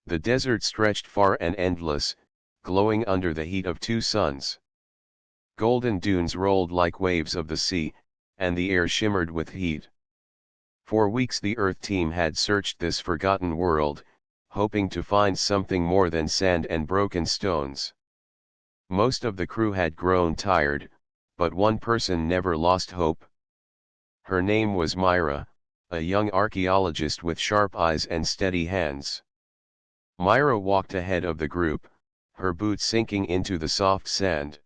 The desert stretched far and endless, glowing under the heat of two suns. Golden dunes rolled like waves of the sea, and the air shimmered with heat. For weeks the Earth team had searched this forgotten world, hoping to find something more than sand and broken stones. Most of the crew had grown tired, but one person never lost hope. Her name was Myra, a young archaeologist with sharp eyes and steady hands. Myra walked ahead of the group, her boots sinking into the soft sand.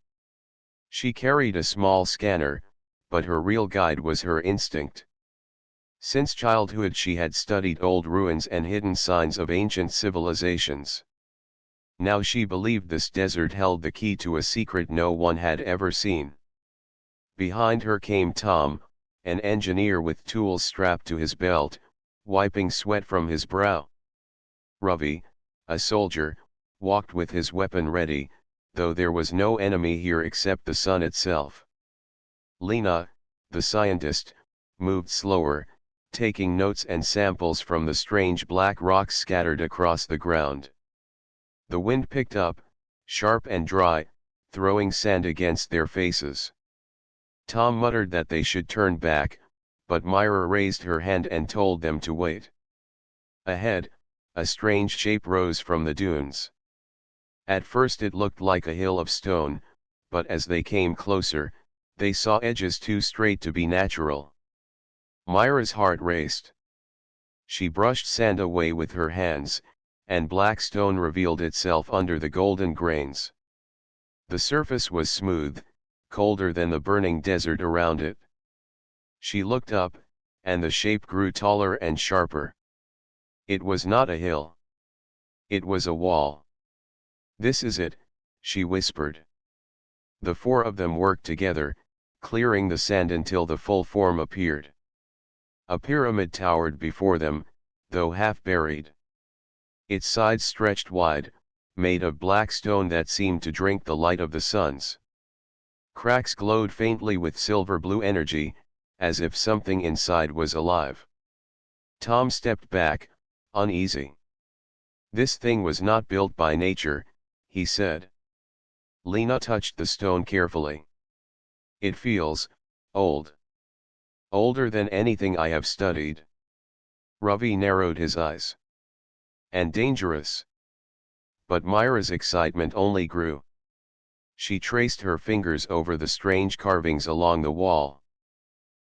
She carried a small scanner, but her real guide was her instinct. Since childhood she had studied old ruins and hidden signs of ancient civilizations. Now she believed this desert held the key to a secret no one had ever seen. Behind her came Tom, an engineer with tools strapped to his belt, wiping sweat from his brow. Ravi, a soldier, walked with his weapon ready, though there was no enemy here except the sun itself. Lena, the scientist, moved slower, taking notes and samples from the strange black rocks scattered across the ground. The wind picked up, sharp and dry, throwing sand against their faces. Tom muttered that they should turn back, but Myra raised her hand and told them to wait. Ahead, a strange shape rose from the dunes. At first it looked like a hill of stone, but as they came closer, they saw edges too straight to be natural. Myra's heart raced. She brushed sand away with her hands, and black stone revealed itself under the golden grains. The surface was smooth, colder than the burning desert around it. She looked up, and the shape grew taller and sharper. It was not a hill. It was a wall. "This is it," she whispered. The four of them worked together, clearing the sand until the full form appeared. A pyramid towered before them, though half buried. Its sides stretched wide, made of black stone that seemed to drink the light of the suns. Cracks glowed faintly with silver-blue energy, as if something inside was alive. Tom stepped back, uneasy. "This thing was not built by nature," he said. Lena touched the stone carefully. "It feels old. Older than anything I have studied." Ravi narrowed his eyes. "And dangerous." But Myra's excitement only grew. She traced her fingers over the strange carvings along the wall.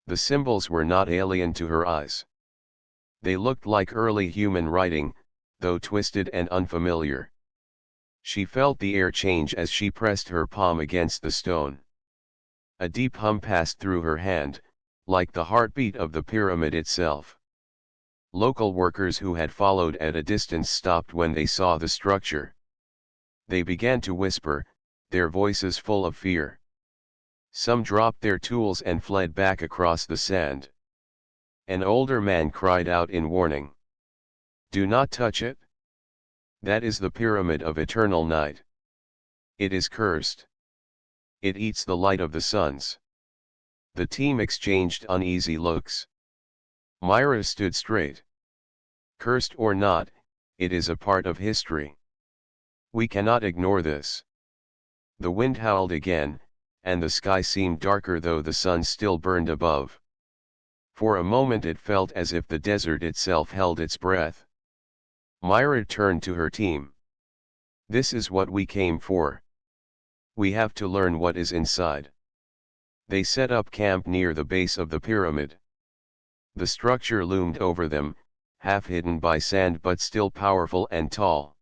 The symbols were not alien to her eyes. They looked like early human writing, though twisted and unfamiliar. She felt the air change as she pressed her palm against the stone. A deep hum passed through her hand, like the heartbeat of the pyramid itself. Local workers who had followed at a distance stopped when they saw the structure. They began to whisper, their voices full of fear. Some dropped their tools and fled back across the sand. An older man cried out in warning. "Do not touch it. That is the pyramid of eternal night. It is cursed. It eats the light of the suns." The team exchanged uneasy looks. Myra stood straight. "Cursed or not, it is a part of history. We cannot ignore this." The wind howled again, and the sky seemed darker though the sun still burned above. For a moment it felt as if the desert itself held its breath. Myra turned to her team. "This is what we came for. We have to learn what is inside." They set up camp near the base of the pyramid. The structure loomed over them, half hidden by sand but still powerful and tall.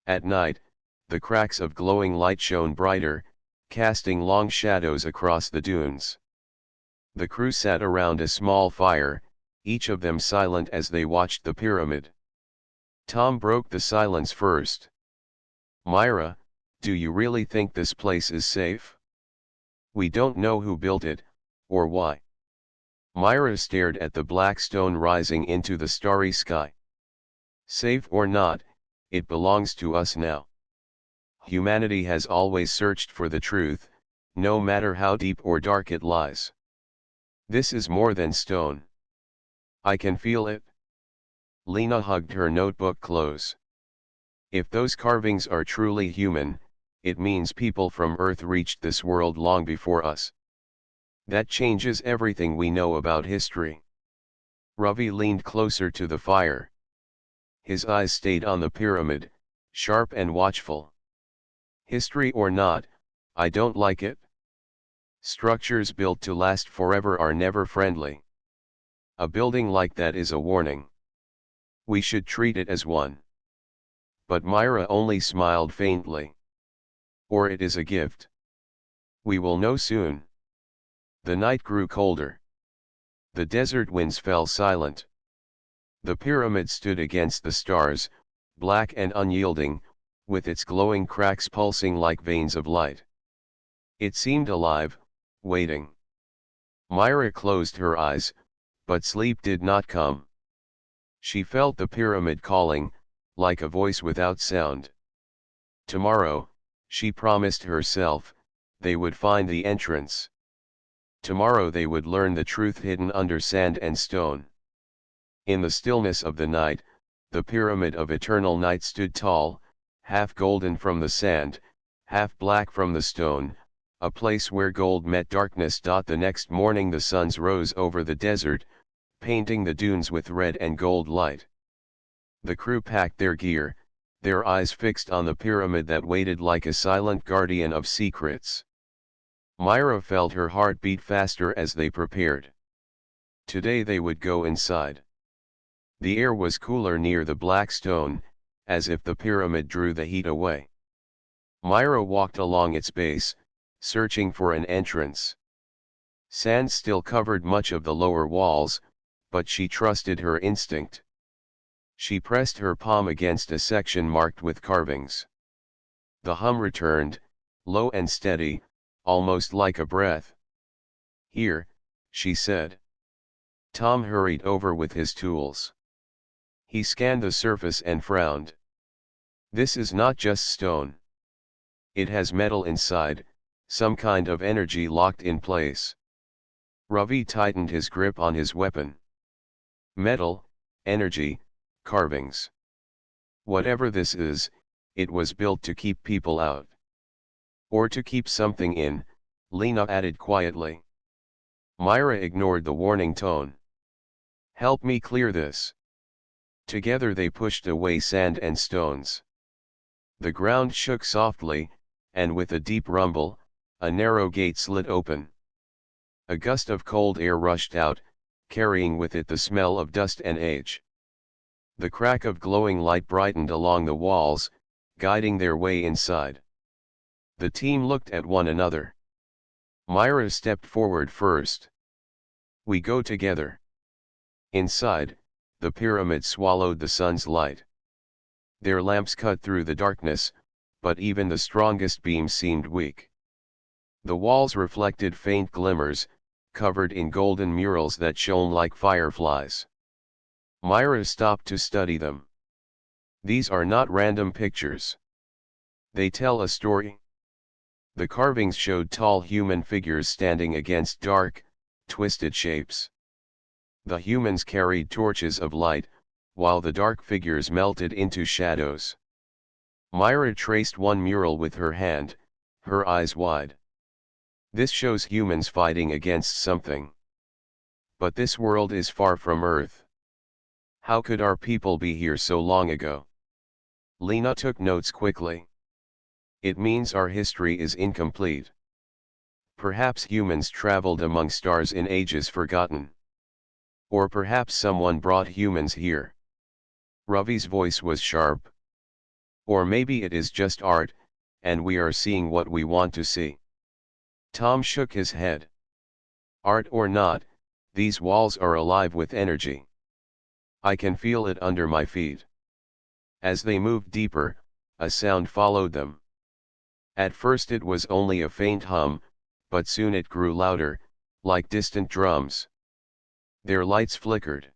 At night, the cracks of glowing light shone brighter, casting long shadows across the dunes. The crew sat around a small fire, each of them silent as they watched the pyramid. Tom broke the silence first. "Myra, do you really think this place is safe? We don't know who built it, or why." Myra stared at the black stone rising into the starry sky. "Safe or not, it belongs to us now. Humanity has always searched for the truth, no matter how deep or dark it lies. This is more than stone. I can feel it." Lena hugged her notebook close. If those carvings are truly human, it means people from Earth reached this world long before us. That changes everything we know about history. Ravi leaned closer to the fire. His eyes stayed on the pyramid, sharp and watchful. History or not, I don't like it. Structures built to last forever are never friendly. A building like that is a warning. We should treat it as one. But Myra only smiled faintly. Or it is a gift. We will know soon. The night grew colder. The desert winds fell silent. The pyramid stood against the stars, black and unyielding, with its glowing cracks pulsing like veins of light. It seemed alive, waiting. Myra closed her eyes, but sleep did not come. She felt the pyramid calling, like a voice without sound. Tomorrow, she promised herself, they would find the entrance. Tomorrow they would learn the truth hidden under sand and stone. In the stillness of the night, the pyramid of eternal night stood tall, half golden from the sand, half black from the stone, a place where gold met darkness. The next morning the suns rose over the desert, painting the dunes with red and gold light. The crew packed their gear, their eyes fixed on the pyramid that waited like a silent guardian of secrets. Myra felt her heart beat faster as they prepared. Today they would go inside. The air was cooler near the black stone, as if the pyramid drew the heat away. Myra walked along its base, searching for an entrance. Sand still covered much of the lower walls, but she trusted her instinct. She pressed her palm against a section marked with carvings. The hum returned, low and steady, almost like a breath. Here, she said. Tom hurried over with his tools. He scanned the surface and frowned. This is not just stone. It has metal inside, some kind of energy locked in place. Ravi tightened his grip on his weapon. Metal, energy, carvings. Whatever this is, it was built to keep people out. Or to keep something in, Lena added quietly. Myra ignored the warning tone. Help me clear this. Together they pushed away sand and stones. The ground shook softly, and with a deep rumble, a narrow gate slid open. A gust of cold air rushed out, carrying with it the smell of dust and age. The crack of glowing light brightened along the walls, guiding their way inside. The team looked at one another. Myra stepped forward first. We go together. Inside, the pyramid swallowed the sun's light. Their lamps cut through the darkness, but even the strongest beam seemed weak. The walls reflected faint glimmers, covered in golden murals that shone like fireflies. Myra stopped to study them. These are not random pictures. They tell a story. The carvings showed tall human figures standing against dark, twisted shapes. The humans carried torches of light, while the dark figures melted into shadows. Myra traced one mural with her hand, her eyes wide. This shows humans fighting against something. But this world is far from Earth. How could our people be here so long ago? Lena took notes quickly. It means our history is incomplete. Perhaps humans traveled among stars in ages forgotten. Or perhaps someone brought humans here. Ravi's voice was sharp. Or maybe it is just art, and we are seeing what we want to see. Tom shook his head. Art or not, these walls are alive with energy. I can feel it under my feet. As they moved deeper, a sound followed them. At first it was only a faint hum, but soon it grew louder, like distant drums. Their lights flickered.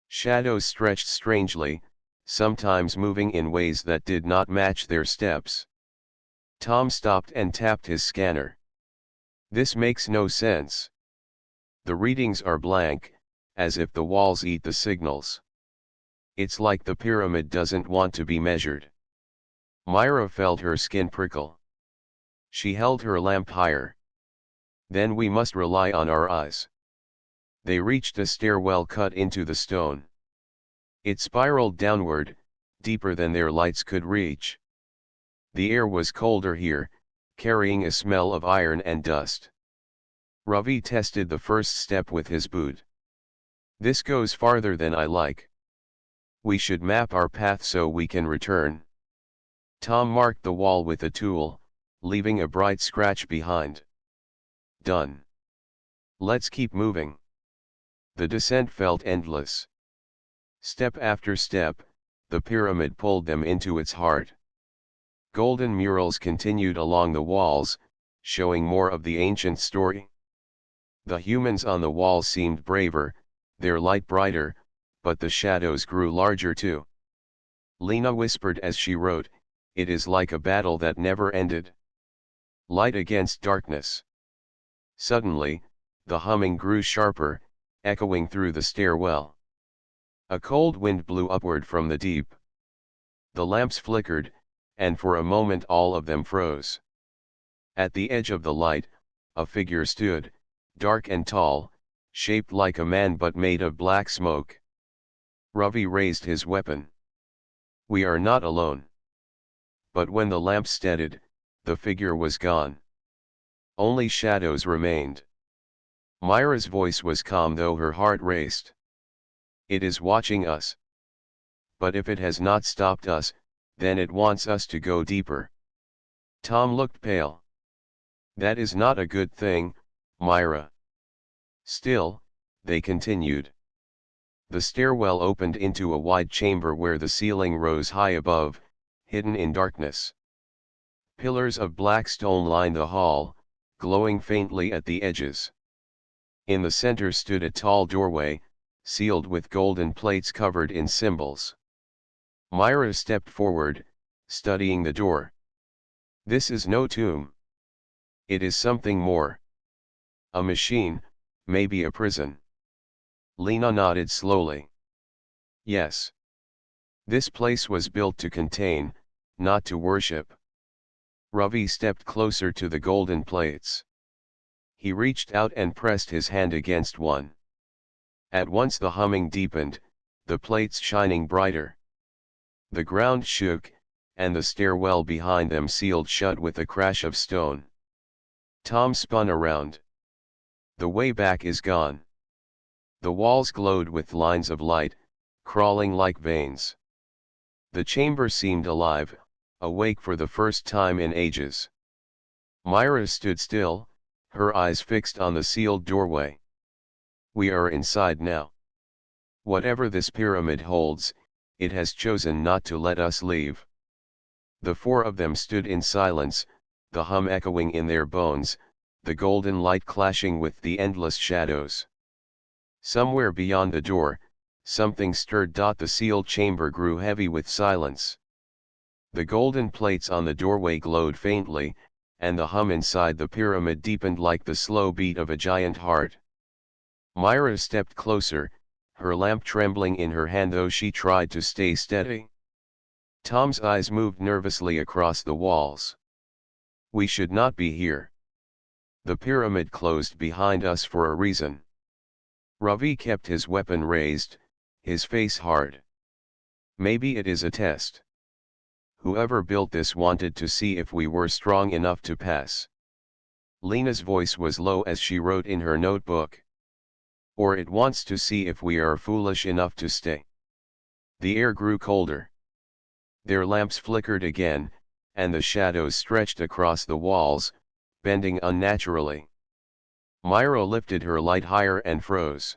Shadows stretched strangely, sometimes moving in ways that did not match their steps. Tom stopped and tapped his scanner. This makes no sense. The readings are blank, as if the walls eat the signals. It's like the pyramid doesn't want to be measured. Myra felt her skin prickle. She held her lamp higher. Then we must rely on our eyes. They reached a stairwell cut into the stone. It spiraled downward, deeper than their lights could reach. The air was colder here, carrying a smell of iron and dust. Ravi tested the first step with his boot. This goes farther than I like. We should map our path so we can return. Tom marked the wall with a tool, leaving a bright scratch behind. Done. Let's keep moving. The descent felt endless. Step after step, the pyramid pulled them into its heart. Golden murals continued along the walls, showing more of the ancient story. The humans on the walls seemed braver, their light brighter, but the shadows grew larger too. Lena whispered as she wrote, "It is like a battle that never ended. Light against darkness." Suddenly, the humming grew sharper, echoing through the stairwell. A cold wind blew upward from the deep. The lamps flickered, and for a moment all of them froze. At the edge of the light, a figure stood, dark and tall, shaped like a man but made of black smoke. Ravi raised his weapon. We are not alone. But when the lamp steadied, the figure was gone. Only shadows remained. Myra's voice was calm though her heart raced. It is watching us. But if it has not stopped us, then it wants us to go deeper. Tom looked pale. That is not a good thing, Myra. Still, they continued. The stairwell opened into a wide chamber where the ceiling rose high above, hidden in darkness. Pillars of black stone lined the hall, glowing faintly at the edges. In the center stood a tall doorway, sealed with golden plates covered in symbols. Myra stepped forward, studying the door. This is no tomb. It is something more. A machine, maybe a prison. Lena nodded slowly. Yes. This place was built to contain, not to worship. Ravi stepped closer to the golden plates. He reached out and pressed his hand against one. At once the humming deepened, the plates shining brighter. The ground shook, and the stairwell behind them sealed shut with a crash of stone. Tom spun around. The way back is gone. The walls glowed with lines of light, crawling like veins. The chamber seemed alive, awake for the first time in ages. Myra stood still, her eyes fixed on the sealed doorway. We are inside now. Whatever this pyramid holds, it has chosen not to let us leave. The four of them stood in silence, the hum echoing in their bones, the golden light clashing with the endless shadows. Somewhere beyond the door, something stirred. The sealed chamber grew heavy with silence. The golden plates on the doorway glowed faintly, and the hum inside the pyramid deepened like the slow beat of a giant heart. Myra stepped closer, her lamp trembling in her hand though she tried to stay steady. Tom's eyes moved nervously across the walls. We should not be here. The pyramid closed behind us for a reason. Ravi kept his weapon raised, his face hard. Maybe it is a test. Whoever built this wanted to see if we were strong enough to pass. Lena's voice was low as she wrote in her notebook. Or it wants to see if we are foolish enough to stay. The air grew colder. Their lamps flickered again, and the shadows stretched across the walls, bending unnaturally. Myra lifted her light higher and froze.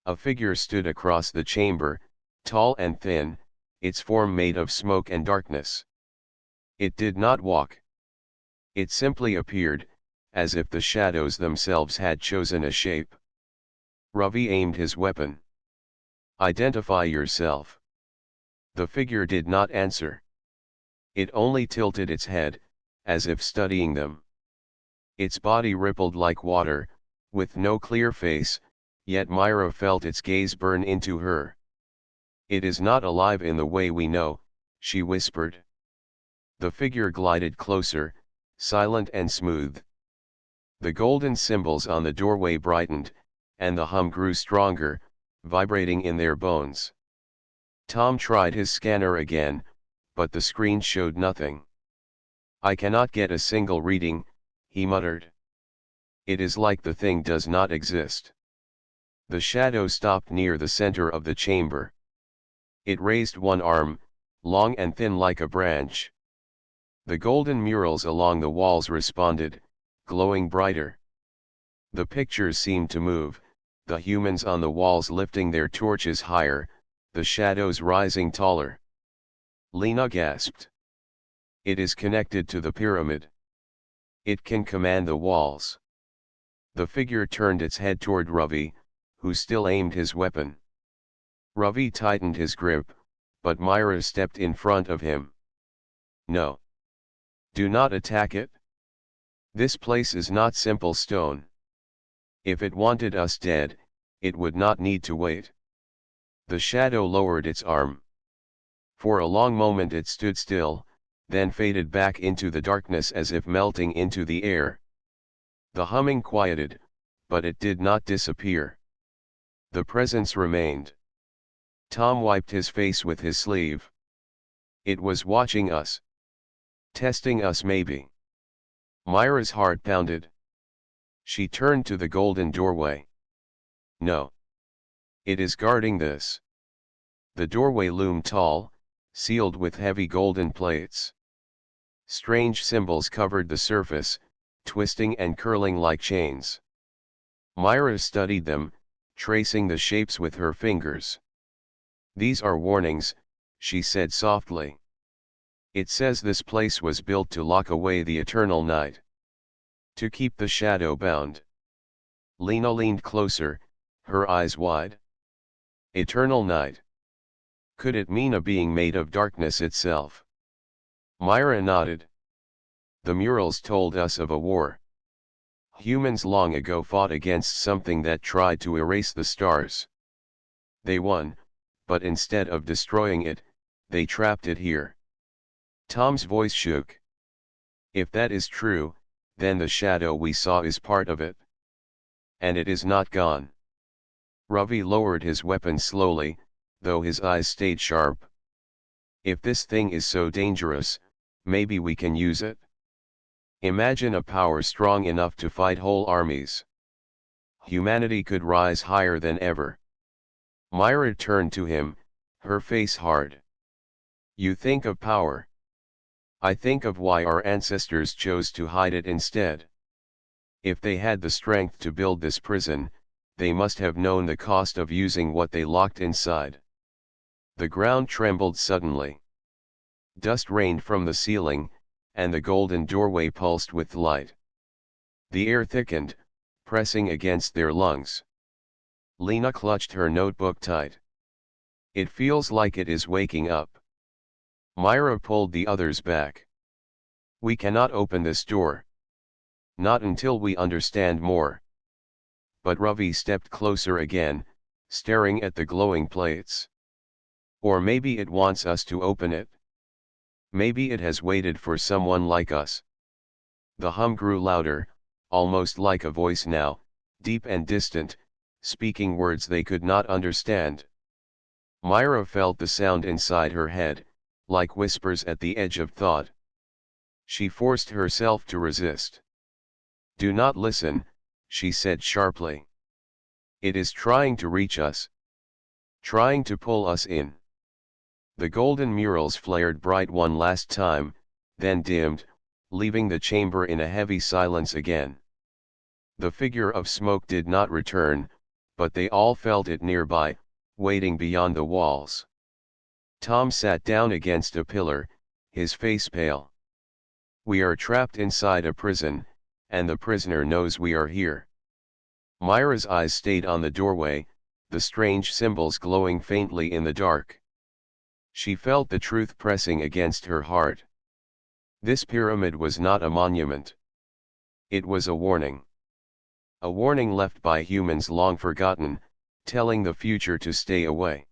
A figure stood across the chamber, tall and thin, its form made of smoke and darkness. It did not walk. It simply appeared, as if the shadows themselves had chosen a shape. Ravi aimed his weapon. Identify yourself. The figure did not answer. It only tilted its head, as if studying them. Its body rippled like water, with no clear face, yet Myra felt its gaze burn into her. It is not alive in the way we know, she whispered. The figure glided closer, silent and smooth. The golden symbols on the doorway brightened, and the hum grew stronger, vibrating in their bones. Tom tried his scanner again, but the screen showed nothing. "I cannot get a single reading," he muttered. "It is like the thing does not exist." The shadow stopped near the center of the chamber. It raised one arm, long and thin like a branch. The golden murals along the walls responded, glowing brighter. The pictures seemed to move, the humans on the walls lifting their torches higher, the shadows rising taller. Lena gasped. "It is connected to the pyramid. It can command the walls." The figure turned its head toward Ravi, who still aimed his weapon. Ravi tightened his grip, but Myra stepped in front of him. "No. Do not attack it. This place is not simple stone. If it wanted us dead, it would not need to wait." The shadow lowered its arm. For a long moment it stood still, then faded back into the darkness as if melting into the air. The humming quieted, but it did not disappear. The presence remained. Tom wiped his face with his sleeve. It was watching us. Testing us maybe. Myra's heart pounded. She turned to the golden doorway. "No. It is guarding this." The doorway loomed tall, sealed with heavy golden plates. Strange symbols covered the surface, twisting and curling like chains. Myra studied them, tracing the shapes with her fingers. "These are warnings," she said softly. "It says this place was built to lock away the eternal night. To keep the shadow bound." Lena leaned closer, her eyes wide. Eternal night. Could it mean a being made of darkness itself? Myra nodded. "The murals told us of a war. Humans long ago fought against something that tried to erase the stars. They won, but instead of destroying it, they trapped it here." Tom's voice shook. "If that is true, then the shadow we saw is part of it. And it is not gone." Ravi lowered his weapon slowly, though his eyes stayed sharp. "If this thing is so dangerous, maybe we can use it. Imagine a power strong enough to fight whole armies. Humanity could rise higher than ever." Myra turned to him, her face hard. "You think of power. I think of why our ancestors chose to hide it instead. If they had the strength to build this prison, they must have known the cost of using what they locked inside." The ground trembled suddenly. Dust rained from the ceiling, and the golden doorway pulsed with light. The air thickened, pressing against their lungs. Lena clutched her notebook tight. "It feels like it is waking up." Myra pulled the others back. "We cannot open this door. Not until we understand more." But Ravi stepped closer again, staring at the glowing plates. "Or maybe it wants us to open it. Maybe it has waited for someone like us." The hum grew louder, almost like a voice now, deep and distant, speaking words they could not understand. Myra felt the sound inside her head, like whispers at the edge of thought. She forced herself to resist. "Do not listen," she said sharply. "It is trying to reach us. Trying to pull us in." The golden murals flared bright one last time, then dimmed, leaving the chamber in a heavy silence again. The figure of smoke did not return, but they all felt it nearby, waiting beyond the walls. Tom sat down against a pillar, his face pale. "We are trapped inside a prison, and the prisoner knows we are here." Myra's eyes stayed on the doorway, the strange symbols glowing faintly in the dark. She felt the truth pressing against her heart. This pyramid was not a monument. It was a warning. A warning left by humans long forgotten, telling the future to stay away.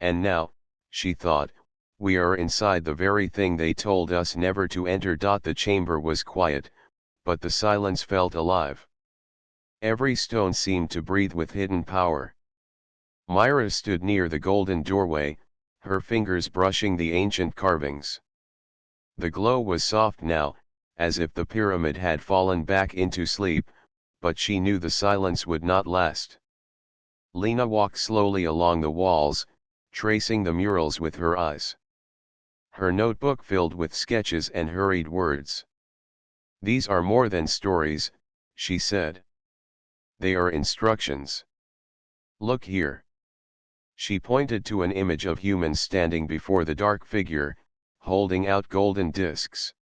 And now, she thought, We are inside the very thing they told us never to enter. The chamber was quiet, but the silence felt alive. Every stone seemed to breathe with hidden power. Myra stood near the golden doorway, her fingers brushing the ancient carvings. The glow was soft now, as if the pyramid had fallen back into sleep, but she knew the silence would not last. Lena walked slowly along the walls, tracing the murals with her eyes. Her notebook filled with sketches and hurried words. "These are more than stories," she said. "They are instructions. Look here." She pointed to an image of humans standing before the dark figure, holding out golden discs.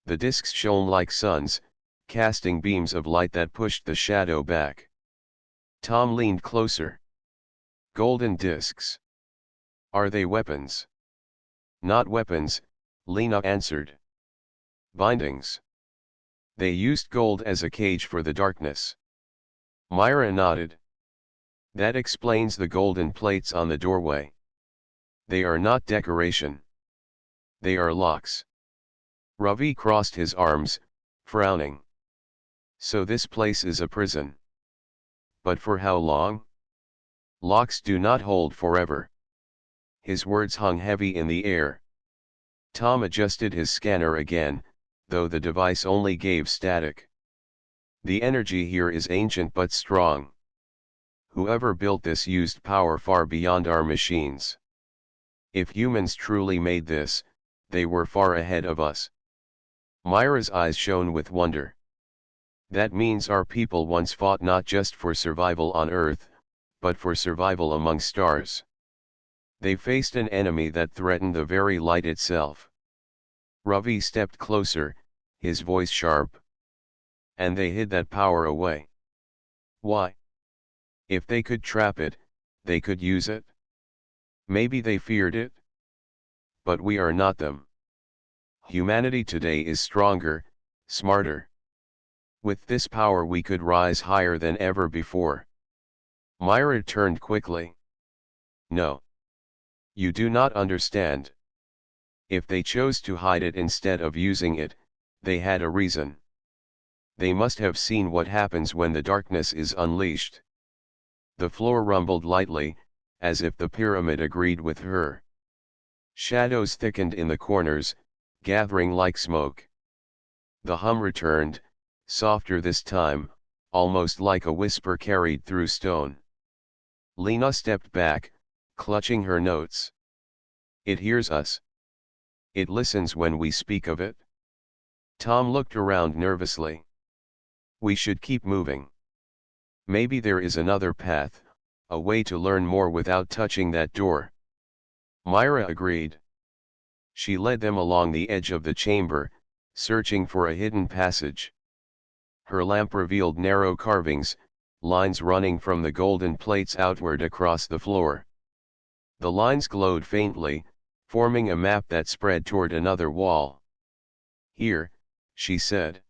The discs shone like suns, casting beams of light that pushed the shadow back. Tom leaned closer. "Golden discs. Are they weapons?" "Not weapons," Lena answered. "Bindings. They used gold as a cage for the darkness." Myra nodded. "That explains the golden plates on the doorway. They are not decoration. They are locks." Ravi crossed his arms, frowning. "So this place is a prison. But for how long? Locks do not hold forever." His words hung heavy in the air. Tom adjusted his scanner again, though the device only gave static. "The energy here is ancient but strong. Whoever built this used power far beyond our machines. If humans truly made this, they were far ahead of us." Myra's eyes shone with wonder. "That means our people once fought not just for survival on Earth, but for survival among stars. They faced an enemy that threatened the very light itself." Ravi stepped closer, his voice sharp. "And they hid that power away. Why? If they could trap it, they could use it. Maybe they feared it. But we are not them. Humanity today is stronger, smarter. With this power we could rise higher than ever before." Myra turned quickly. "No. You do not understand. If they chose to hide it instead of using it, they had a reason. They must have seen what happens when the darkness is unleashed." The floor rumbled lightly, as if the pyramid agreed with her. Shadows thickened in the corners, gathering like smoke. The hum returned, softer this time, almost like a whisper carried through stone. Lena stepped back, clutching her notes. "It hears us. It listens when we speak of it." Tom looked around nervously. "We should keep moving. Maybe there is another path, a way to learn more without touching that door." Myra agreed. She led them along the edge of the chamber, searching for a hidden passage. Her lamp revealed narrow carvings, lines running from the golden plates outward across the floor. The lines glowed faintly, forming a map that spread toward another wall. "Here," she said.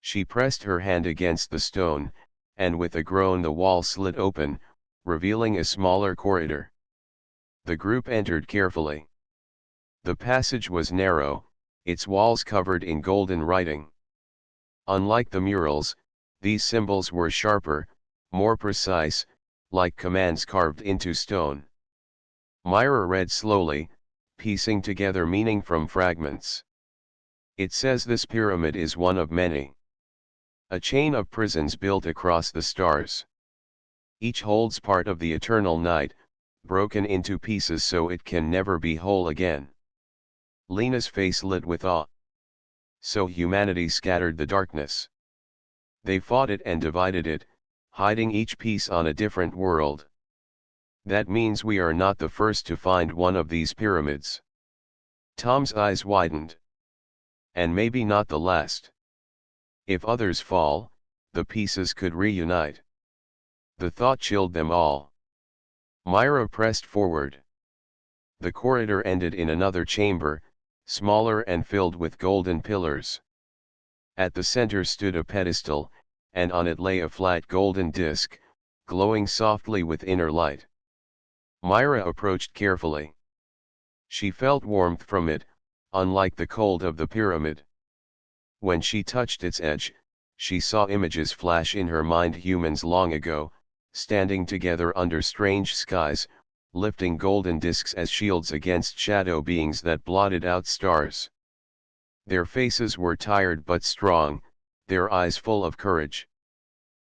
She pressed her hand against the stone, and with a groan the wall slid open, revealing a smaller corridor. The group entered carefully. The passage was narrow, its walls covered in golden writing. Unlike the murals, these symbols were sharper, more precise, like commands carved into stone. Myra read slowly, piecing together meaning from fragments. "It says this pyramid is one of many. A chain of prisons built across the stars. Each holds part of the eternal night, broken into pieces so it can never be whole again." Lena's face lit with awe. "So humanity scattered the darkness. They fought it and divided it, hiding each piece on a different world. That means we are not the first to find one of these pyramids." Tom's eyes widened. "And maybe not the last. If others fall, the pieces could reunite." The thought chilled them all. Myra pressed forward. The corridor ended in another chamber, smaller and filled with golden pillars. At the center stood a pedestal, and on it lay a flat golden disc, glowing softly with inner light. Myra approached carefully. She felt warmth from it, unlike the cold of the pyramid. When she touched its edge, she saw images flash in her mind, humans long ago, standing together under strange skies, lifting golden discs as shields against shadow beings that blotted out stars. Their faces were tired but strong, their eyes full of courage.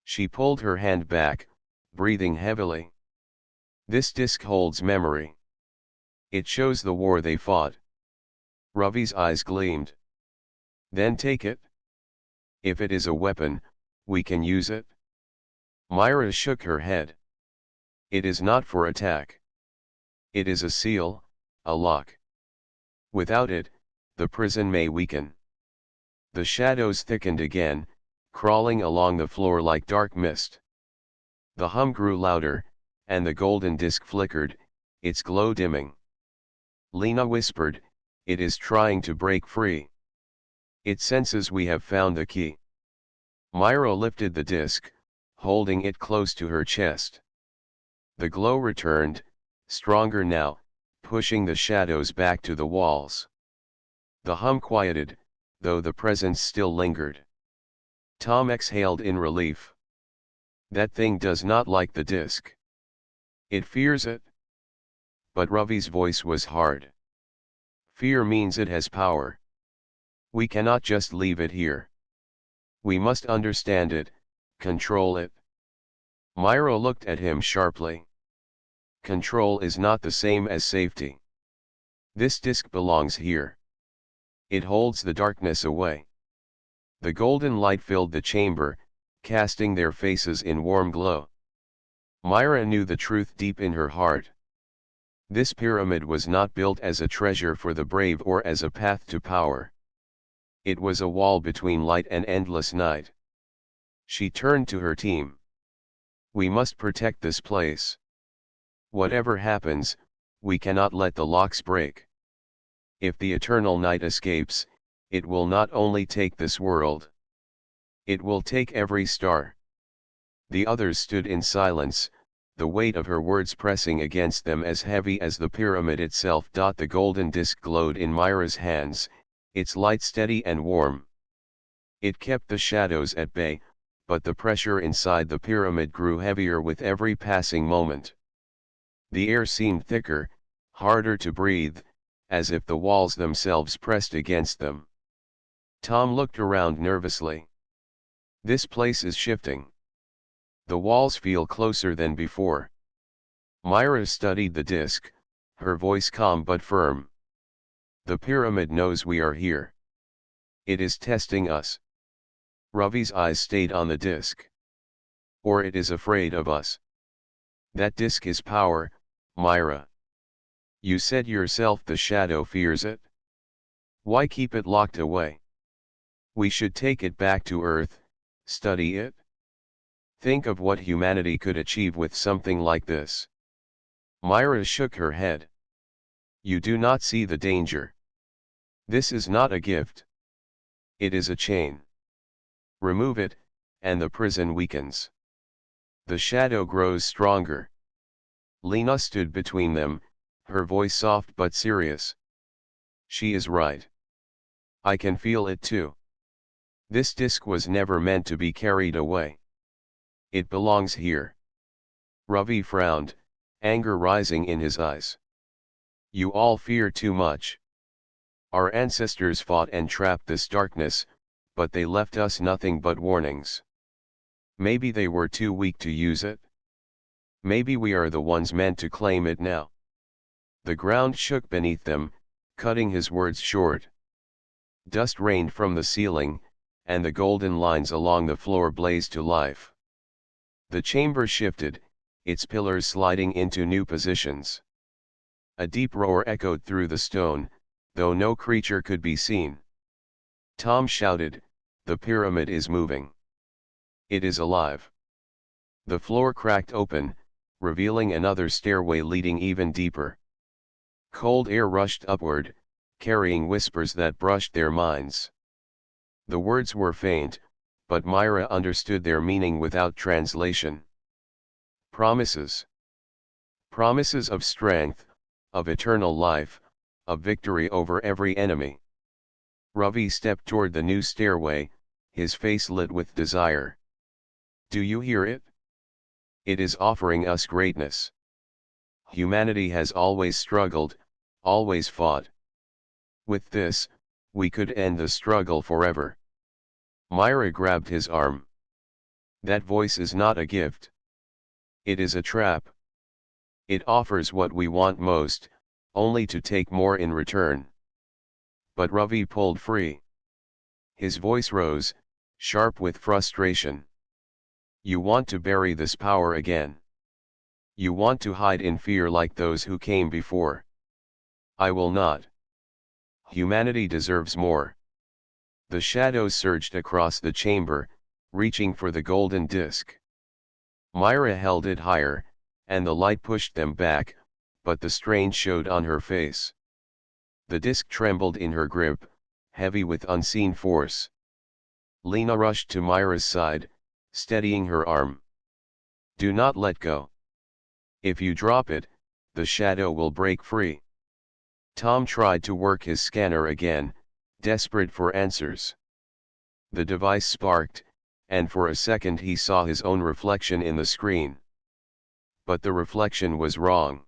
She pulled her hand back, breathing heavily. This disc holds memory. It shows the war they fought. Ravi's eyes gleamed. Then take it. If it is a weapon, we can use it. Myra shook her head. It is not for attack. It is a seal, a lock. Without it, the prison may weaken. The shadows thickened again, crawling along the floor like dark mist. The hum grew louder, and the golden disc flickered, its glow dimming. Lena whispered, "It is trying to break free. It senses we have found the key." Myra lifted the disc, holding it close to her chest. The glow returned, stronger now, pushing the shadows back to the walls. The hum quieted, though the presence still lingered. Tom exhaled in relief. That thing does not like the disc. It fears it. But Ravi's voice was hard. Fear means it has power. We cannot just leave it here. We must understand it, control it. Myra looked at him sharply. Control is not the same as safety. This disc belongs here. It holds the darkness away. The golden light filled the chamber, casting their faces in warm glow. Myra knew the truth deep in her heart. This pyramid was not built as a treasure for the brave or as a path to power. It was a wall between light and endless night. She turned to her team. We must protect this place. Whatever happens, we cannot let the locks break. If the eternal night escapes, it will not only take this world. It will take every star. The others stood in silence, the weight of her words pressing against them as heavy as the pyramid itself. The golden disc glowed in Myra's hands, its light steady and warm. It kept the shadows at bay, but the pressure inside the pyramid grew heavier with every passing moment. The air seemed thicker, harder to breathe, as if the walls themselves pressed against them. Tom looked around nervously. This place is shifting. The walls feel closer than before. Myra studied the disc, her voice calm but firm. The pyramid knows we are here. It is testing us. Ravi's eyes stayed on the disc. Or it is afraid of us. That disc is power, Myra. You said yourself the shadow fears it. Why keep it locked away? We should take it back to Earth, study it. Think of what humanity could achieve with something like this. Myra shook her head. You do not see the danger. This is not a gift. It is a chain. Remove it, and the prison weakens. The shadow grows stronger. Lena stood between them, her voice soft but serious. She is right. I can feel it too. This disc was never meant to be carried away. It belongs here. Ravi frowned, anger rising in his eyes. You all fear too much. Our ancestors fought and trapped this darkness, but they left us nothing but warnings. Maybe they were too weak to use it. Maybe we are the ones meant to claim it now. The ground shook beneath them, cutting his words short. Dust rained from the ceiling, and the golden lines along the floor blazed to life. The chamber shifted, its pillars sliding into new positions. A deep roar echoed through the stone, though no creature could be seen. Tom shouted, "The pyramid is moving. It is alive." The floor cracked open, revealing another stairway leading even deeper. Cold air rushed upward, carrying whispers that brushed their minds. The words were faint, but Myra understood their meaning without translation. Promises. Promises of strength, of eternal life, a victory over every enemy. Ravi stepped toward the new stairway, his face lit with desire. Do you hear it? It is offering us greatness. Humanity has always struggled, always fought. With this, we could end the struggle forever. Myra grabbed his arm. That voice is not a gift. It is a trap. It offers what we want most, only to take more in return. But Ravi pulled free. His voice rose, sharp with frustration. You want to bury this power again. You want to hide in fear like those who came before. I will not. Humanity deserves more. The shadows surged across the chamber, reaching for the golden disc. Myra held it higher, and the light pushed them back, but the strain showed on her face. The disc trembled in her grip, heavy with unseen force. Lena rushed to Myra's side, steadying her arm. Do not let go. If you drop it, the shadow will break free. Tom tried to work his scanner again, desperate for answers. The device sparked, and for a second he saw his own reflection in the screen. But the reflection was wrong.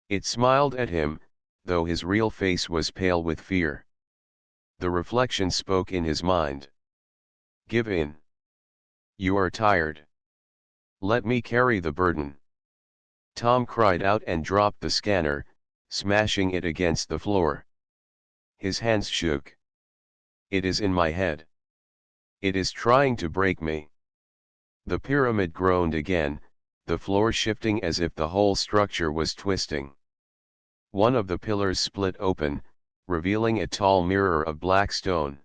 It smiled at him, though his real face was pale with fear. The reflection spoke in his mind. Give in. You are tired. Let me carry the burden. Tom cried out and dropped the scanner, smashing it against the floor. His hands shook. It is in my head. It is trying to break me. The pyramid groaned again, the floor shifting as if the whole structure was twisting. One of the pillars split open, revealing a tall mirror of black stone.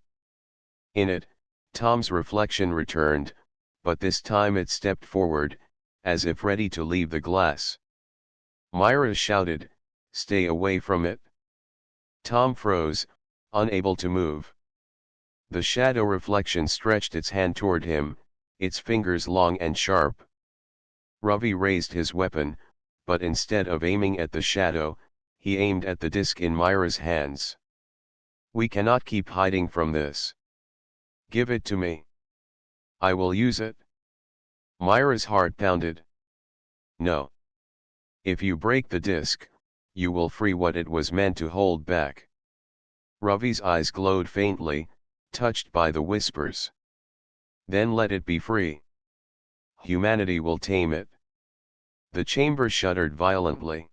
In it, Tom's reflection returned, but this time it stepped forward, as if ready to leave the glass. Myra shouted, "Stay away from it." Tom froze, unable to move. The shadow reflection stretched its hand toward him, its fingers long and sharp. Ravi raised his weapon, but instead of aiming at the shadow, he aimed at the disc in Myra's hands. We cannot keep hiding from this. Give it to me. I will use it. Myra's heart pounded. No. If you break the disc, you will free what it was meant to hold back. Ravi's eyes glowed faintly, touched by the whispers. Then let it be free. Humanity will tame it. The chamber shuddered violently.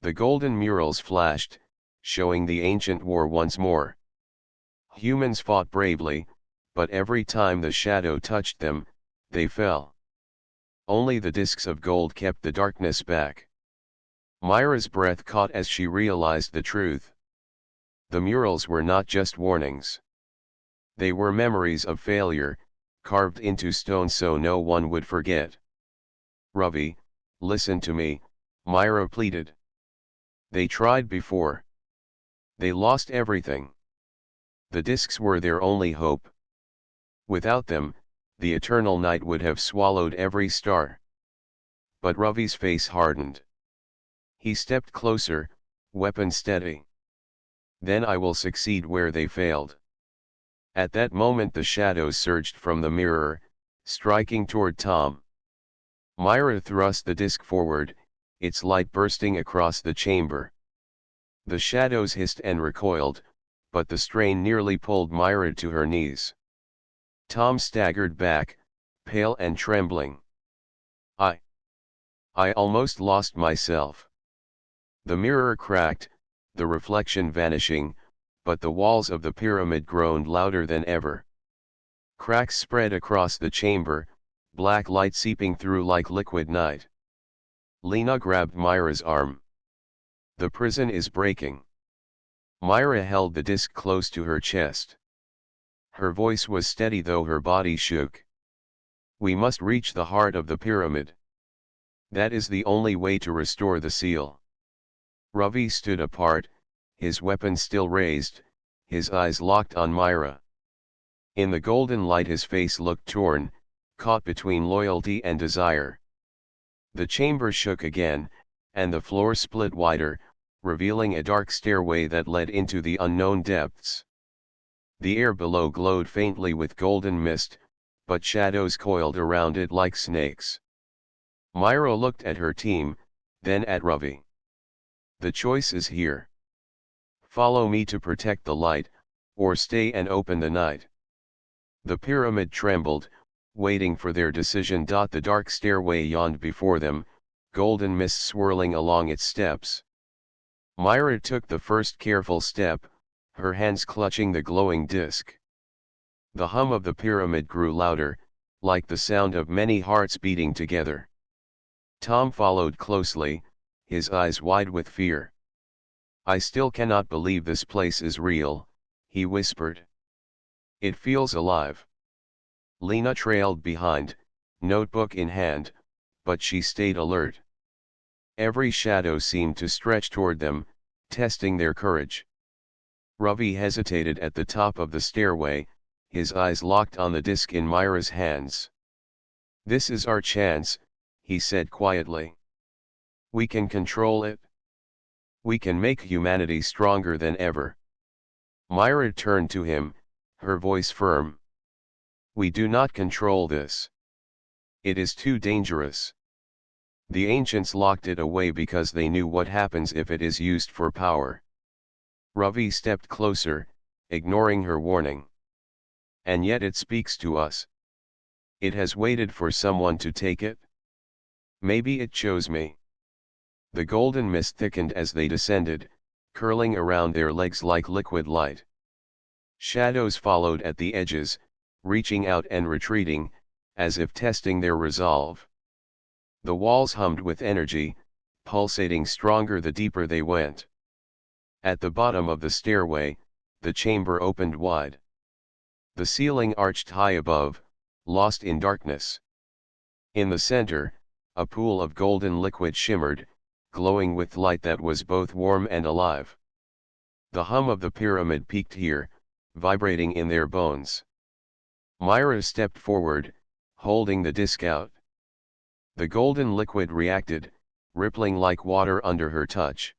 The golden murals flashed, showing the ancient war once more. Humans fought bravely, but every time the shadow touched them, they fell. Only the discs of gold kept the darkness back. Myra's breath caught as she realized the truth. The murals were not just warnings. They were memories of failure, carved into stone so no one would forget. Ravi, listen to me, Myra pleaded. They tried before. They lost everything. The discs were their only hope. Without them, the eternal night would have swallowed every star. But Ravi's face hardened. He stepped closer, weapon steady. Then I will succeed where they failed. At that moment the shadows surged from the mirror, striking toward Tom. Myra thrust the disc forward, its light bursting across the chamber. The shadows hissed and recoiled, but the strain nearly pulled Myra to her knees. Tom staggered back, pale and trembling. I almost lost myself. The mirror cracked, the reflection vanishing, but the walls of the pyramid groaned louder than ever. Cracks spread across the chamber, black light seeping through like liquid night. Lena grabbed Myra's arm. The prison is breaking. Myra held the disc close to her chest. Her voice was steady though her body shook. We must reach the heart of the pyramid. That is the only way to restore the seal. Ravi stood apart, his weapon still raised, his eyes locked on Myra. In the golden light his face looked torn, caught between loyalty and desire. The chamber shook again, and the floor split wider, revealing a dark stairway that led into the unknown depths. The air below glowed faintly with golden mist, but shadows coiled around it like snakes. Myra looked at her team, then at Ravi. The choice is here. Follow me to protect the light, or stay and open the night. The pyramid trembled, waiting for their decision. The dark stairway yawned before them, golden mist swirling along its steps. Myra took the first careful step, her hands clutching the glowing disk. The hum of the pyramid grew louder, like the sound of many hearts beating together. Tom followed closely, his eyes wide with fear. I still cannot believe this place is real, he whispered. It feels alive. Lena trailed behind, notebook in hand, but she stayed alert. Every shadow seemed to stretch toward them, testing their courage. Ravi hesitated at the top of the stairway, his eyes locked on the disc in Myra's hands. This is our chance, he said quietly. We can control it. We can make humanity stronger than ever. Myra turned to him, her voice firm. We do not control this. It is too dangerous. The ancients locked it away because they knew what happens if it is used for power. Ravi stepped closer, ignoring her warning. And yet it speaks to us. It has waited for someone to take it. Maybe it chose me. The golden mist thickened as they descended, curling around their legs like liquid light. Shadows followed at the edges, reaching out and retreating, as if testing their resolve. The walls hummed with energy, pulsating stronger the deeper they went. At the bottom of the stairway, the chamber opened wide. The ceiling arched high above, lost in darkness. In the center, a pool of golden liquid shimmered, glowing with light that was both warm and alive. The hum of the pyramid peaked here, vibrating in their bones. Myra stepped forward, holding the disc out. The golden liquid reacted, rippling like water under her touch.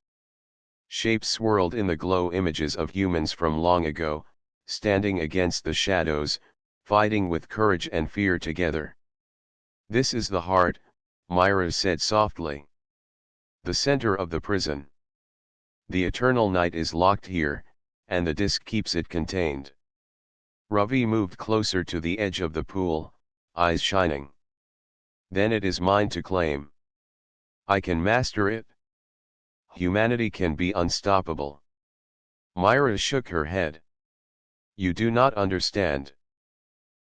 Shapes swirled in the glow, images of humans from long ago, standing against the shadows, fighting with courage and fear together. This is the heart, Myra said softly. The center of the prison. The eternal night is locked here, and the disc keeps it contained. Ravi moved closer to the edge of the pool, eyes shining. Then it is mine to claim. I can master it. Humanity can be unstoppable. Myra shook her head. You do not understand.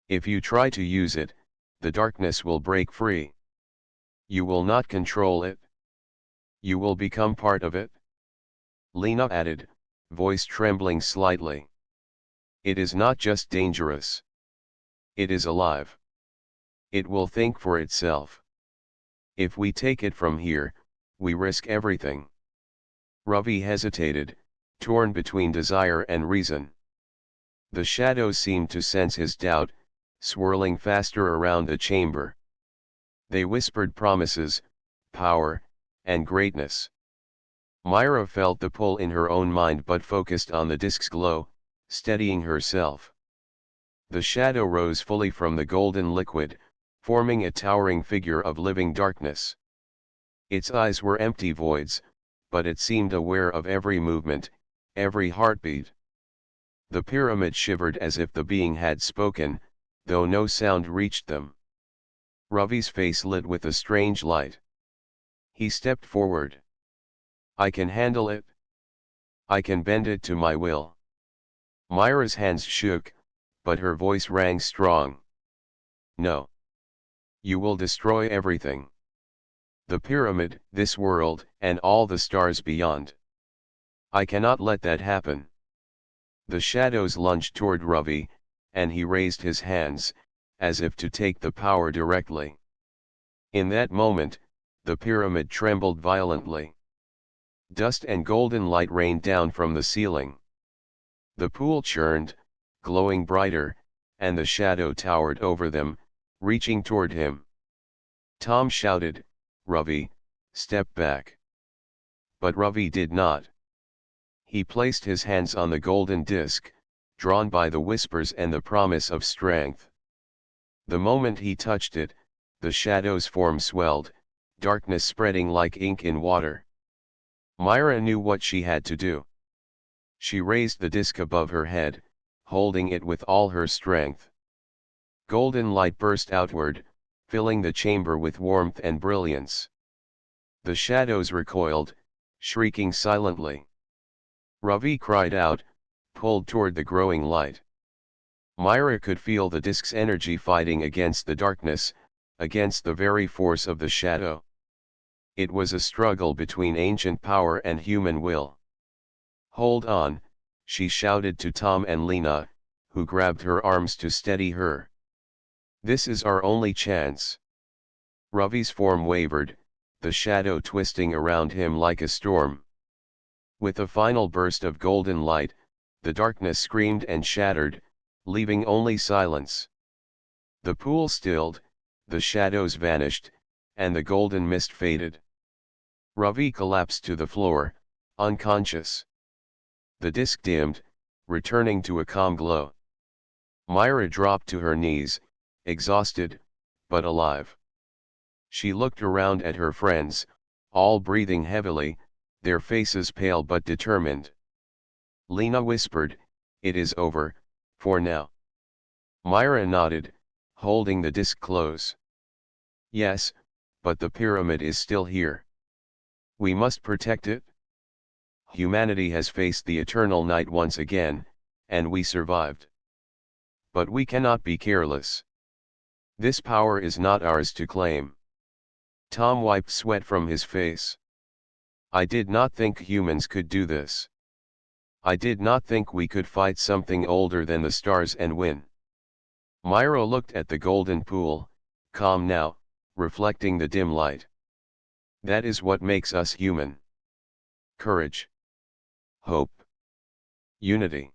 If you try to use it, the darkness will break free. You will not control it. You will become part of it. Lena added, voice trembling slightly. It is not just dangerous. It is alive. It will think for itself. If we take it from here, we risk everything. Ravi hesitated, torn between desire and reason. The shadows seemed to sense his doubt, swirling faster around the chamber. They whispered promises, power, and greatness. Myra felt the pull in her own mind but focused on the disk's glow, steadying herself. The shadow rose fully from the golden liquid, forming a towering figure of living darkness. Its eyes were empty voids, but it seemed aware of every movement, every heartbeat. The pyramid shivered as if the being had spoken, though no sound reached them. Ravi's face lit with a strange light. He stepped forward. I can handle it. I can bend it to my will. Myra's hands shook, but her voice rang strong. No. You will destroy everything. The pyramid, this world, and all the stars beyond. I cannot let that happen. The shadows lunged toward Ravi, and he raised his hands, as if to take the power directly. In that moment, the pyramid trembled violently. Dust and golden light rained down from the ceiling. The pool churned, glowing brighter, and the shadow towered over them, reaching toward him. Tom shouted, Ravi, step back. But Ravi did not. He placed his hands on the golden disk, drawn by the whispers and the promise of strength. The moment he touched it, the shadow's form swelled, darkness spreading like ink in water. Myra knew what she had to do. She raised the disk above her head, holding it with all her strength. Golden light burst outward, filling the chamber with warmth and brilliance. The shadows recoiled, shrieking silently. Ravi cried out, pulled toward the growing light. Myra could feel the disk's energy fighting against the darkness, against the very force of the shadow. It was a struggle between ancient power and human will. "Hold on," she shouted to Tom and Lena, who grabbed her arms to steady her. "This is our only chance." Ravi's form wavered, the shadow twisting around him like a storm. With a final burst of golden light, the darkness screamed and shattered, leaving only silence. The pool stilled, the shadows vanished, and the golden mist faded. Ravi collapsed to the floor, unconscious. The disk dimmed, returning to a calm glow. Myra dropped to her knees, exhausted, but alive. She looked around at her friends, all breathing heavily, their faces pale but determined. Lena whispered, "It is over, for now." Myra nodded, holding the disk close. "Yes, but the pyramid is still here. We must protect it. Humanity has faced the eternal night once again, and we survived. But we cannot be careless. This power is not ours to claim." Tom wiped sweat from his face. "I did not think humans could do this. I did not think we could fight something older than the stars and win." Myra looked at the golden pool, calm now, reflecting the dim light. "That is what makes us human. Courage. Hope. Unity.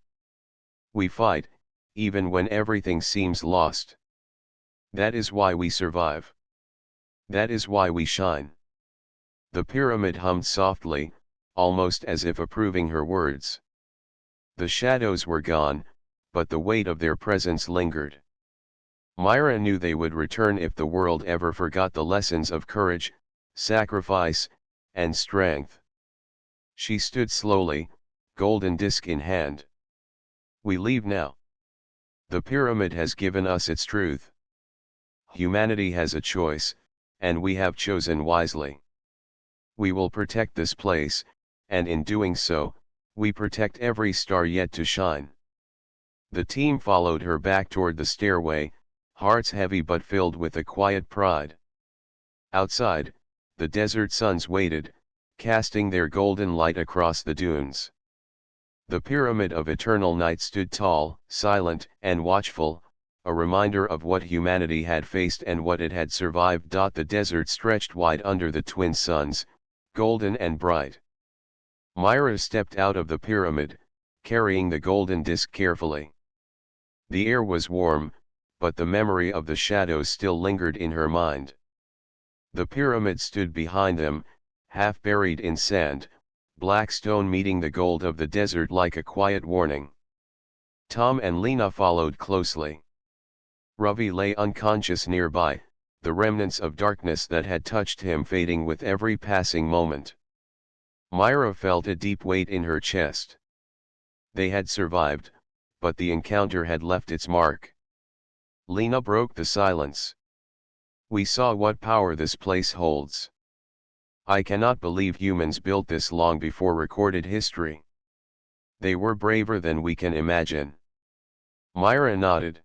We fight, even when everything seems lost. That is why we survive. That is why we shine." The pyramid hummed softly, almost as if approving her words. The shadows were gone, but the weight of their presence lingered. Myra knew they would return if the world ever forgot the lessons of courage, sacrifice, and strength. She stood slowly, golden disk in hand. "We leave now. The pyramid has given us its truth. Humanity has a choice, and we have chosen wisely. We will protect this place, and in doing so, we protect every star yet to shine." The team followed her back toward the stairway, hearts heavy but filled with a quiet pride. Outside, the desert suns waited, casting their golden light across the dunes. The pyramid of eternal night stood tall, silent, and watchful, a reminder of what humanity had faced and what it had survived. The desert stretched wide under the twin suns, golden and bright. Myra stepped out of the pyramid, carrying the golden disk carefully. The air was warm, but the memory of the shadows still lingered in her mind. The pyramid stood behind them, half buried in sand, black stone meeting the gold of the desert like a quiet warning. Tom and Lena followed closely. Ravi lay unconscious nearby, the remnants of darkness that had touched him fading with every passing moment. Myra felt a deep weight in her chest. They had survived, but the encounter had left its mark. Lena broke the silence. "We saw what power this place holds. I cannot believe humans built this long before recorded history. They were braver than we can imagine." Myra nodded.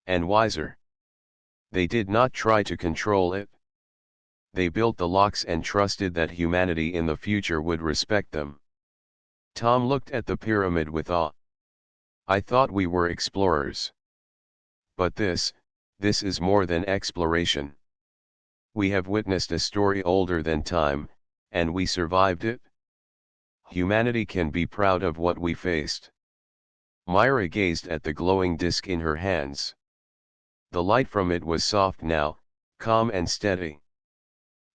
"And wiser. They did not try to control it. They built the locks and trusted that humanity in the future would respect them." Tom looked at the pyramid with awe. "I thought we were explorers. But this is more than exploration. We have witnessed a story older than time, and we survived it. Humanity can be proud of what we faced." Myra gazed at the glowing disk in her hands. The light from it was soft now, calm and steady.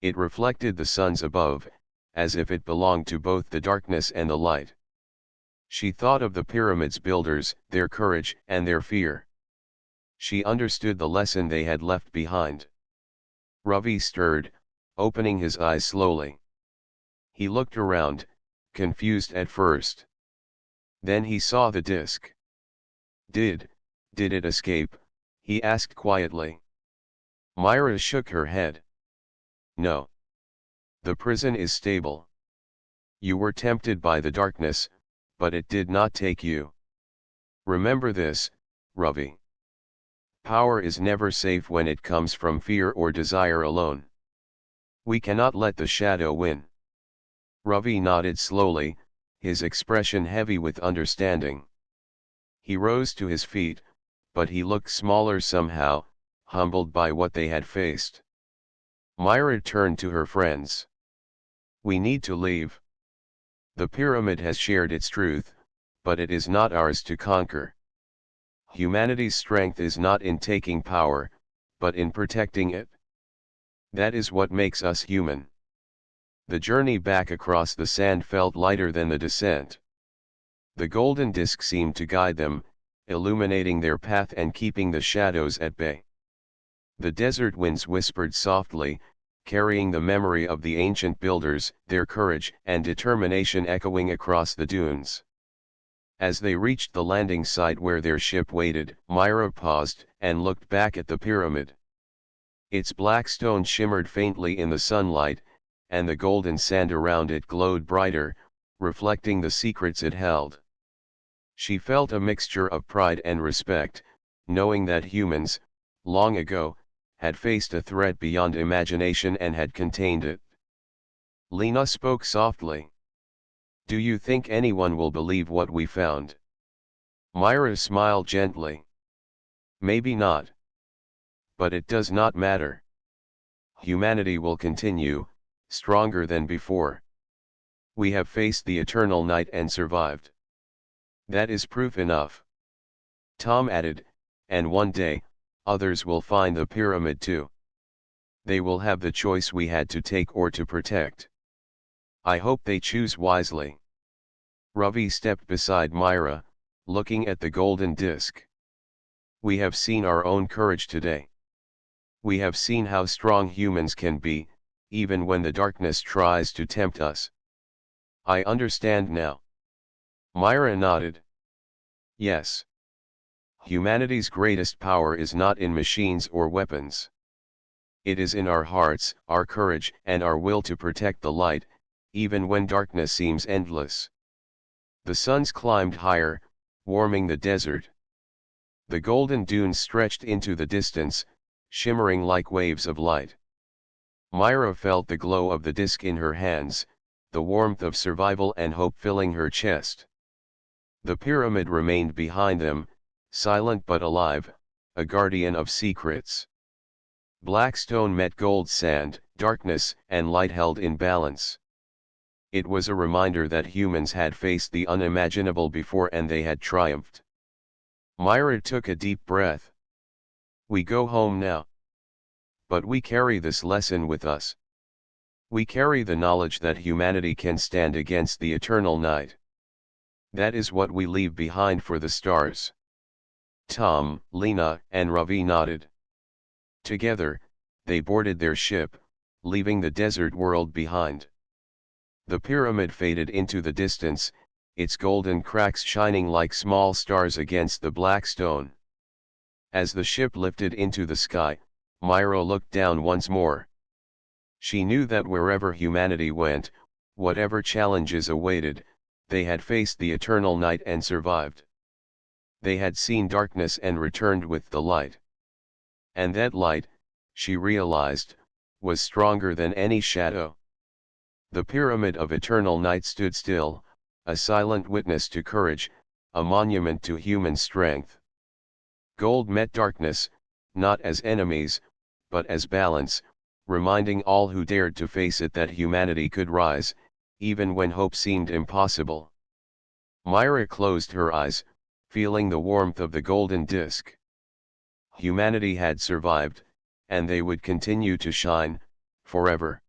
It reflected the suns above, as if it belonged to both the darkness and the light. She thought of the pyramid's builders, their courage and their fear. She understood the lesson they had left behind. Ravi stirred, opening his eyes slowly. He looked around, confused at first. Then he saw the disc. Did it escape? He asked quietly. Myra shook her head. No. The prison is stable. You were tempted by the darkness, but it did not take you. Remember this, Ravi. Power is never safe when it comes from fear or desire alone. We cannot let the shadow win. Ravi nodded slowly, his expression heavy with understanding. He rose to his feet, but he looked smaller somehow, humbled by what they had faced. Myra turned to her friends. We need to leave. The pyramid has shared its truth, but it is not ours to conquer. Humanity's strength is not in taking power, but in protecting it. That is what makes us human. The journey back across the sand felt lighter than the descent. The golden disk seemed to guide them, illuminating their path and keeping the shadows at bay. The desert winds whispered softly, carrying the memory of the ancient builders, their courage and determination echoing across the dunes. As they reached the landing site where their ship waited, Myra paused and looked back at the pyramid. Its black stone shimmered faintly in the sunlight, and the golden sand around it glowed brighter, reflecting the secrets it held. She felt a mixture of pride and respect, knowing that humans, long ago, had faced a threat beyond imagination and had contained it. Lena spoke softly. Do you think anyone will believe what we found? Myra smiled gently. Maybe not. But it does not matter. Humanity will continue, stronger than before. We have faced the eternal night and survived. That is proof enough. Tom added, and one day, others will find the pyramid too. They will have the choice we had to take or to protect. I hope they choose wisely. Ravi stepped beside Myra, looking at the golden disc. We have seen our own courage today. We have seen how strong humans can be, even when the darkness tries to tempt us. I understand now. Myra nodded. Yes. Humanity's greatest power is not in machines or weapons. It is in our hearts, our courage, and our will to protect the light, even when darkness seems endless. The suns climbed higher, warming the desert. The golden dunes stretched into the distance, shimmering like waves of light. Myra felt the glow of the disk in her hands, the warmth of survival and hope filling her chest. The pyramid remained behind them, silent but alive, a guardian of secrets. Black stone met gold sand, darkness and light held in balance. It was a reminder that humans had faced the unimaginable before and they had triumphed. Myra took a deep breath. We go home now. But we carry this lesson with us. We carry the knowledge that humanity can stand against the eternal night. That is what we leave behind for the stars. Tom, Lena, and Ravi nodded. Together, they boarded their ship, leaving the desert world behind. The pyramid faded into the distance, its golden cracks shining like small stars against the black stone. As the ship lifted into the sky, Myra looked down once more. She knew that wherever humanity went, whatever challenges awaited, they had faced the eternal night and survived. They had seen darkness and returned with the light. And that light, she realized, was stronger than any shadow. The pyramid of eternal night stood still, a silent witness to courage, a monument to human strength. Gold met darkness, not as enemies, but as balance, reminding all who dared to face it that humanity could rise, even when hope seemed impossible. Myra closed her eyes, feeling the warmth of the golden disk. Humanity had survived, and they would continue to shine, forever.